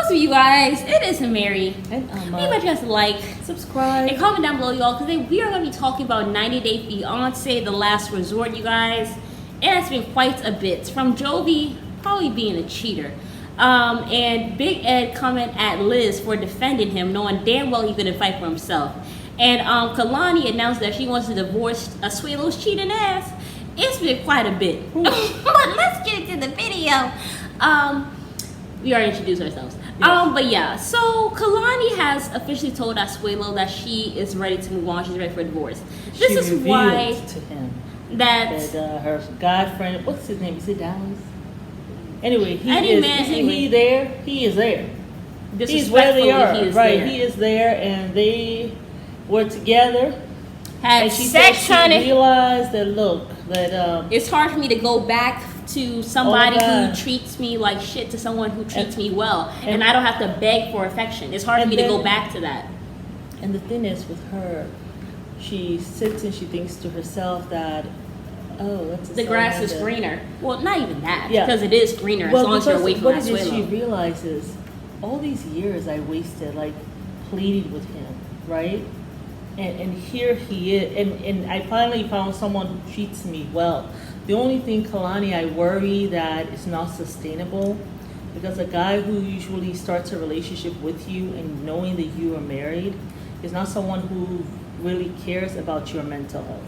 what's up, you guys? It is Mary. And Leave just like, subscribe, and comment down below, y'all, because we are going to be talking about 90 Day Fiance, the last resort, you guys. It has been quite a bit. From Jovi probably being a cheater. And Big Ed comment at Liz for defending him, knowing damn well he couldn't fight for himself. And Kalani announced that she wants to divorce Asuelu's cheating ass. It's been quite a bit. But let's get into the video. We already introduced ourselves. Yes. But yeah, so Kalani has officially told Asuelu that she is ready to move on. She's ready for a divorce. This is why to him that her guy friend, what's his name? Is it Dallas? Anyway, isn't he there? He is there. He's where they are. Right, he is there, and they were together. Had sex, honey. She realized that it's hard for me to go back to somebody who treats me like shit to someone who treats me well, and I don't have to beg for affection. It's hard for me to go back to that. And the thing is with her, she sits and she thinks to herself that, the grass is greener. Well, not even that, because it is greener as long as you're away from that Asuelu. What she realizes, all these years I wasted pleading with him, right? And here he is, and I finally found someone who treats me well. The only thing, Kalani, I worry that it's not sustainable, because a guy who usually starts a relationship with you and knowing that you are married is not someone who really cares about your mental health.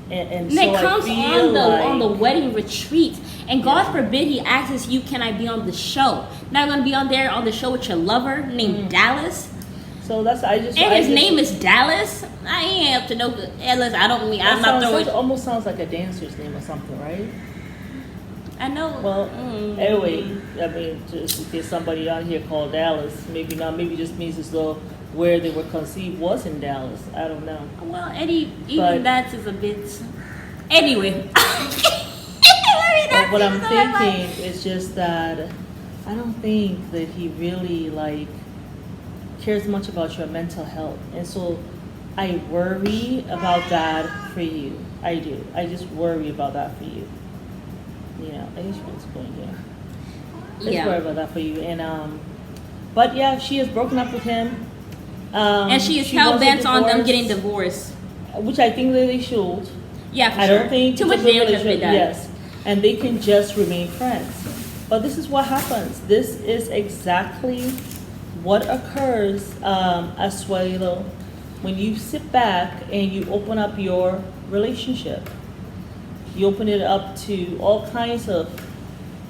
And so it comes on the wedding retreat, and God forbid he asks you, "Can I be on the show?" Not gonna be on the show with your lover named Dallas. So his name is Dallas. I ain't up to no good. Listen, I'm not throwing. It almost sounds like a dancer's name or something, right? I know. Well, anyway, I mean, just in case somebody out here called Dallas, maybe not. Maybe just means as though where they were conceived was in Dallas. I don't know. Well, even that is a bit. Anyway. But what I'm thinking is just that I don't think that he really cares much about your mental health, and so I worry about that for you. I do. I just worry about that for you. I think she's going here. I just worry about that for you, and but yeah, she has broken up with him, and she is hell bent on them getting divorced, which I think that they should. Yeah, for I don't think too much damage has been done. Yes, and they can just remain friends. But this is what happens. This is exactly what occurs, Asuelu, when you sit back and you open up your relationship. You open it up to all kinds of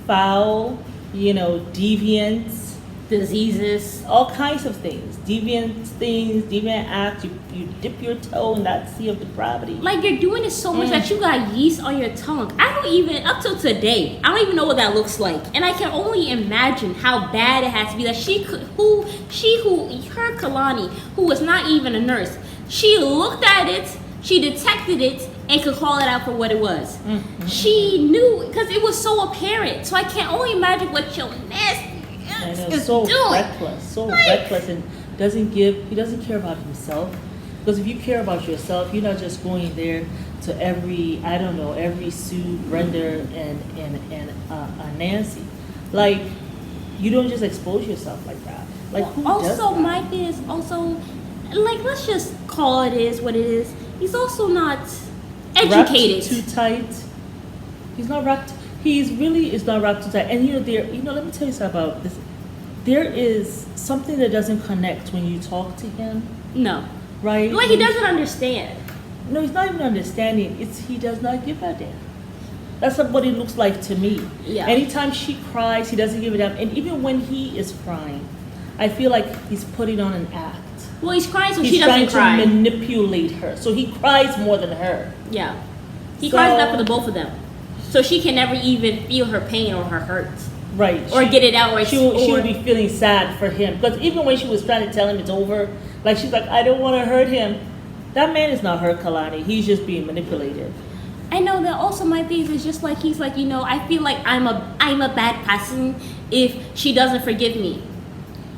foul, deviance, diseases, all kinds of things, deviant acts. You dip your toe in that sea of depravity. You're doing it so much that you got yeast on your tongue. Up till today, I don't even know what that looks like, and I can only imagine how bad it has to be that her Kalani, who was not even a nurse, she looked at it, she detected it, and could call it out for what it was. Mm-hmm. She knew, because it was so apparent. So I can only imagine what your nasty is so doing. Reckless, and he doesn't care about himself. Because if you care about yourself, you're not just going there to every Sue, Brenda, and Nancy. You don't just expose yourself like that. Who does that? My thing is also, let's just call it is what it is. He's also not educated. Wrapped too tight. He's not wrapped. He really is not wrapped too tight. And let me tell you something about this. There is something that doesn't connect when you talk to him. No. Right? He doesn't understand. No, he's not even understanding. He does not give a damn. That's what it looks like to me. Yeah. Anytime she cries, he doesn't give a damn. And even when he is crying, I feel like he's putting on an act. Well, he's crying so she doesn't cry. He's trying to manipulate her. So he cries more than her. Yeah. He cries that for the both of them. So she can never even feel her pain or her hurt. Right. Or get it out. She would be feeling sad for him. Because even when she was trying to tell him it's over, she's like, I don't want to hurt him. That man is not hurt, Kalani. He's just being manipulative. I know that also my thing is just he's I feel like I'm a bad person if she doesn't forgive me.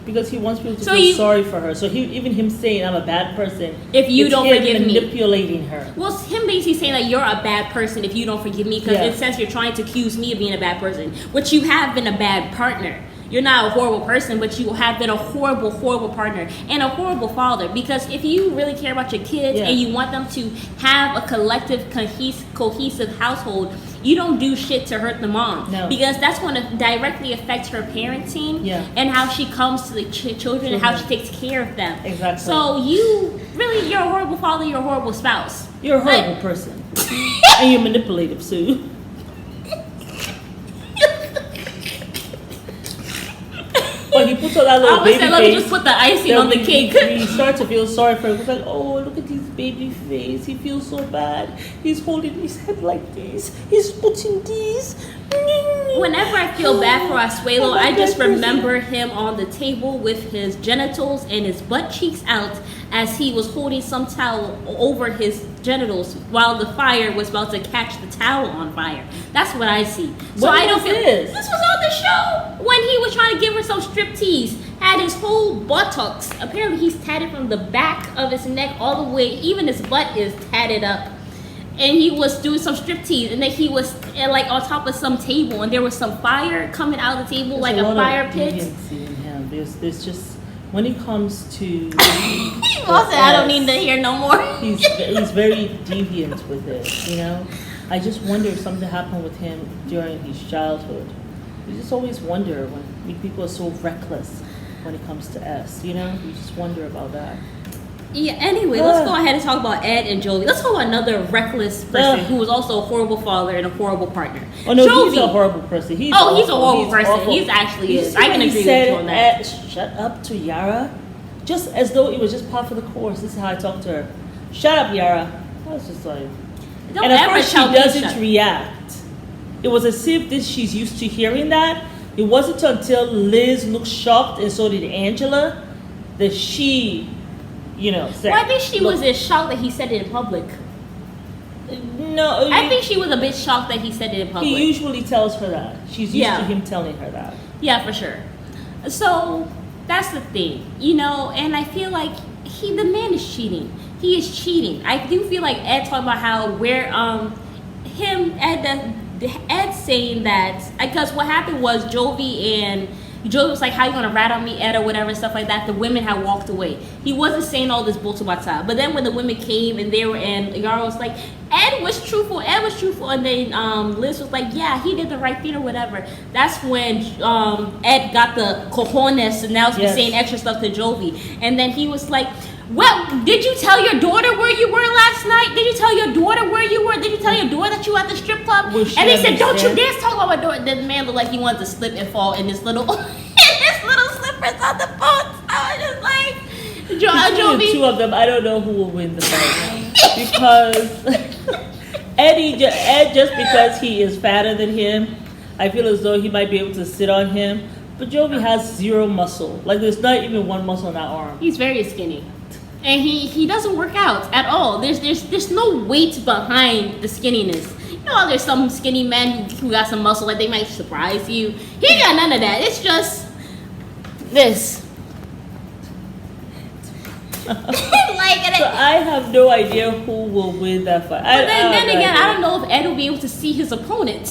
Because he wants people to feel sorry for her. So even him saying I'm a bad person, if you don't forgive me, manipulating her. Well, it's him basically saying that you're a bad person if you don't forgive me, because in a sense you're trying to accuse me of being a bad person, which you have been a bad partner. you're not a horrible person, but you have been a horrible, horrible partner and a horrible father. Because if you really care about your kids and you want them to have a collective, cohesive household, you don't do shit to hurt the mom. No. Because that's going to directly affect her parenting and how she comes to the children and how she takes care of them. Exactly. So you're a horrible father, you're a horrible spouse. You're a horrible person. And you're manipulative, Sue. But he puts on that little baby face. Let me just put the icing on the cake. We start to feel sorry for him. It's like, oh, look at his baby face. He feels so bad. He's holding his head like this. He's putting these. Whenever I feel bad for Asuelu, I just remember him on the table with his genitals and his butt cheeks out as he was holding some towel over his genitals while the fire was about to catch the towel on fire. That's what I see. So I don't feel this was on the show when he was trying to give her some striptease. Had his whole buttocks. Apparently he's tatted from the back of his neck all the way. Even his butt is tatted up. And he was doing some striptease, and then he was like on top of some table, and there was some fire coming out of the table, like a fire pit. In him. There's just when it comes to I don't need to hear no more. he's very deviant with it, you know. I just wonder if something happened with him during his childhood. You just always wonder when people are so reckless when it comes to S, you know. You just wonder about that. Yeah, anyway, let's go ahead and talk about Ed and Jovi. Let's talk about another reckless person who was also a horrible father and a horrible partner. Oh, no, Jovi. he's a horrible person. He's a horrible person. Awful. He's actually is. I can agree with you on that. Shut up to Yara. Just as though it was just part of the course. This is how I talked to her. Shut up, Yara. I was just like... Don't and at ever first she tell me doesn't react. It was as if she's used to hearing that. It wasn't until Liz looked shocked, and so did Angela, that she... said, well, I think she was as shocked that he said it in public. No. I think she was a bit shocked that he said it in public. He usually tells her that. She's used to him telling her that. Yeah, for sure. So, that's the thing. And I feel like the man is cheating. He is cheating. I do feel like Ed talking about how Ed saying that, because what happened was Jovi was like, how you gonna rat on me, Ed, or whatever, and stuff like that. The women had walked away. He wasn't saying all this bullshit about time. But then when the women came and Yara was like, Ed was truthful, and then Liz was like, yeah, he did the right thing or whatever. That's when Ed got the cojones and now he's saying extra stuff to Jovi. And then he was like, well, did you tell your daughter where you were last night? Did you tell your daughter where you were? Did you tell your daughter that you were at the strip club? And they said, don't you dare talk about my daughter. The man looked like he wanted to slip and fall in his little slippers on the boat. I was just like, Jovi. Two of them, I don't know who will win the fight. Because Ed, just because he is fatter than him, I feel as though he might be able to sit on him. But Jovi has zero muscle. Like, there's not even one muscle in that arm. He's very skinny. And he doesn't work out at all. There's no weight behind the skinniness. There's some skinny men who got some muscle, like they might surprise you. He ain't got none of that. It's just this. So I have no idea who will win that fight. But then again, I don't know if Ed will be able to see his opponent.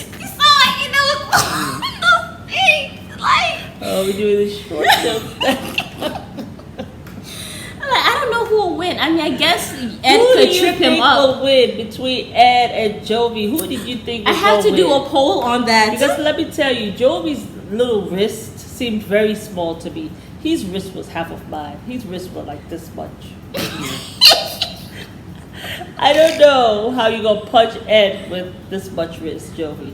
So we're doing this short film. I don't know who will win. I mean, I guess Ed could trip him up. Who will win between Ed and Jovi? Who did you think will I have to do a poll on that. Because let me tell you, Jovi's little wrist seemed very small to me. His wrist was half of mine. His wrist was like this much. I don't know how you gonna punch Ed with this much wrist, Jovi.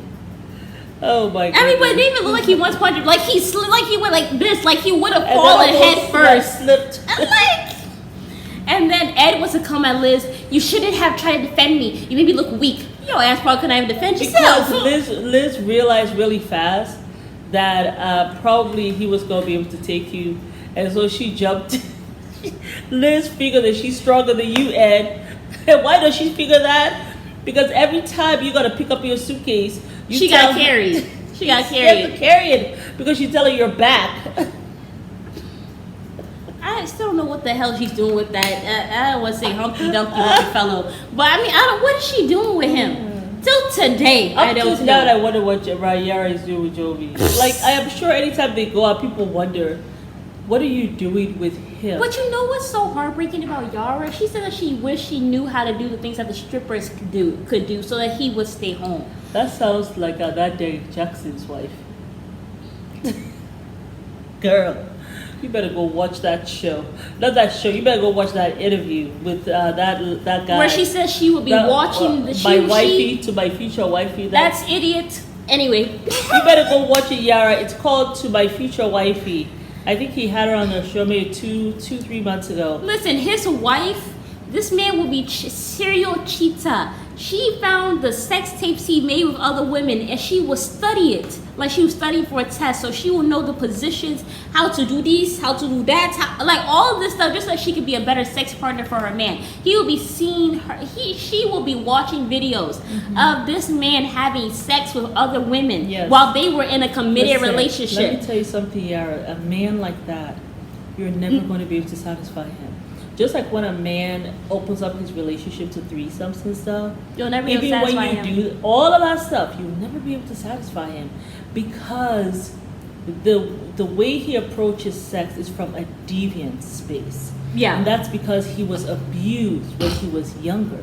Oh my god. I mean, but it didn't even look like he once punched him. Like he slid, like he went like this, like he would have fallen head first. Slipped. And then Ed was to come at Liz. You shouldn't have tried to defend me. You made me look weak. Your ass probably couldn't even defend yourself. Because Liz realized really fast that probably he was gonna be able to take you, and so she jumped. Liz figured that she's stronger than you, Ed. And why does she figure that? Because every time you gotta pick up your suitcase, she got carried. She got carried. You have to carry it because you tell her you're back. I still don't know what the hell she's doing with that. I don't want to say Humpty Dumpty with the fellow, but I mean, what is she doing with him? Till today, I Up don't to now, I know. wonder what Yara is doing with Jovi. Like, I am sure anytime they go out, people wonder, what are you doing with him? But you know what's so heartbreaking about Yara? She said that she wished she knew how to do the things that the strippers could do so that he would stay home. That sounds like that day Jackson's wife. Girl, you better go watch that show. Not that show. You better go watch that interview with that guy. Where she says she will be watching the my wifey to my future wifey. That's idiot. Anyway, you better go watch it, Yara. It's called To My Future Wifey. I think he had her on the show maybe 3 months ago. listen, his wife, this man will be serial cheater. She found the sex tapes he made with other women, and she will study it like she was studying for a test. So she will know the positions, how to do these, how to do that, like all of this stuff, just so she could be a better sex partner for her man. He will be seeing her. She will be watching videos of this man having sex with other women while they were in a committed relationship. Let me tell you something, Yara. A man like that, you're never going to be able to satisfy him. Just like when a man opens up his relationship to threesomes and stuff, you'll never be able to satisfy him. Even when you do all of that stuff, you'll never be able to satisfy him because the way he approaches sex is from a deviant space. Yeah. And that's because he was abused when he was younger.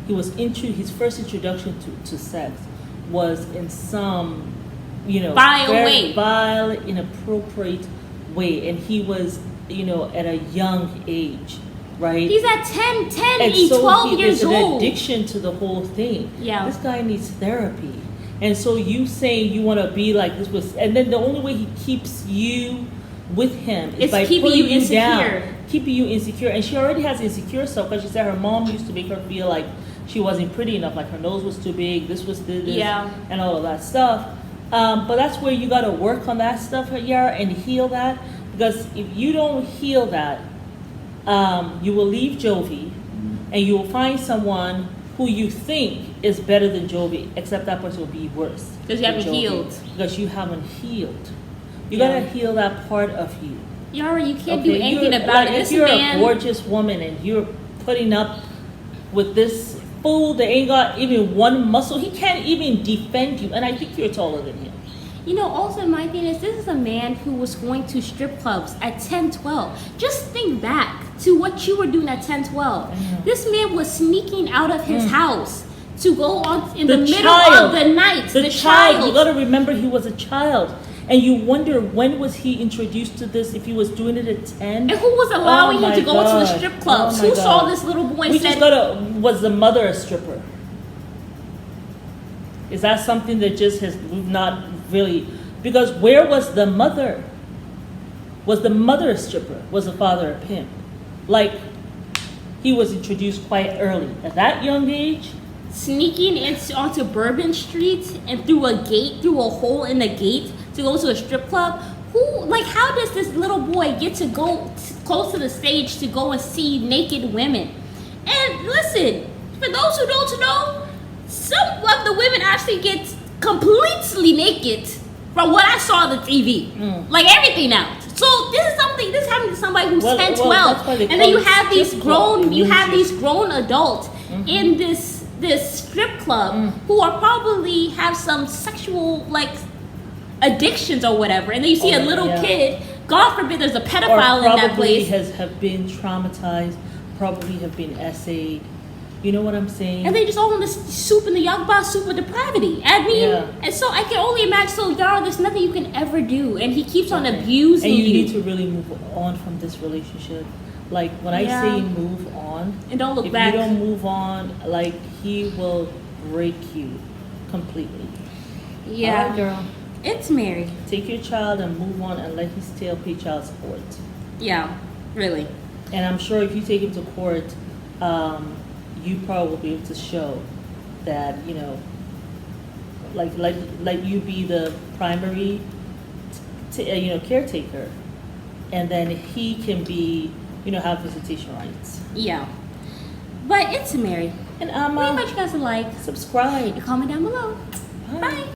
His first introduction to sex was in some, vile, inappropriate way, and he was, at a young age. Right? He's at 10, and he's so 12 years old. It's an old. addiction to the whole thing. Yeah. This guy needs therapy. And so you saying you want to be like this was, and then the only way he keeps you with him is by keeping pulling you insecure. down, keeping you insecure. And she already has insecure stuff because she said her mom used to make her feel like she wasn't pretty enough, like her nose was too big, this, and all of that stuff. But that's where you got to work on that stuff, Yara, and heal that. Because if you don't heal that, you will leave Jovi, and you will find someone who you think is better than Jovi, except that person will be worse. Because you haven't healed. Because you haven't healed. You gotta heal that part of you. Yara, you can't do anything about it. If you're a gorgeous woman and you're putting up with this fool that ain't got even one muscle, he can't even defend you. And I think you're taller than him. Also my thing is, this is a man who was going to strip clubs at 10, 12. Just think back to what you were doing at 10, 12. This man was sneaking out of his house to go on in the middle of the night. The child. You got to remember he was a child. And you wonder, when was he introduced to this, if he was doing it at 10? And who was allowing him to go to the strip clubs? Who saw this little boy and said... Was the mother a stripper? Is that something that just has not really... Because where was the mother? Was the mother a stripper? Was the father a pimp? Like, he was introduced quite early. At that young age... Sneaking onto Bourbon Street and through a hole in the gate to go to a strip club. How does this little boy get to go close to the stage to go and see naked women? And listen, for those who don't know, some of the women actually get completely naked from what I saw on the TV. Like everything now. So this is happening to somebody who's 10, 12. And then you have these grown adults in this strip club who are probably have some sexual addictions or whatever, and then you see a little kid, God forbid there's a pedophile in that place, have been traumatized, probably have been essayed. You know what I'm saying? And they just all want this soup in the Yagba soup of depravity. I mean, and so I can only imagine. So Yara, there's nothing you can ever do, and he keeps on abusing you. And you need to really move on from this relationship. Like when I say move on, and don't look back. If you don't move on, he will break you completely. Yeah, all right, girl. It's Mary. Take your child and move on and let his tail pay child support. Yeah, really. And I'm sure if you take him to court, you probably will be able to show that, like you be the primary, caretaker, and then he can be, have visitation rights. Yeah. But it's Mary. And we invite you guys to like, subscribe, and comment down below. Bye. Bye.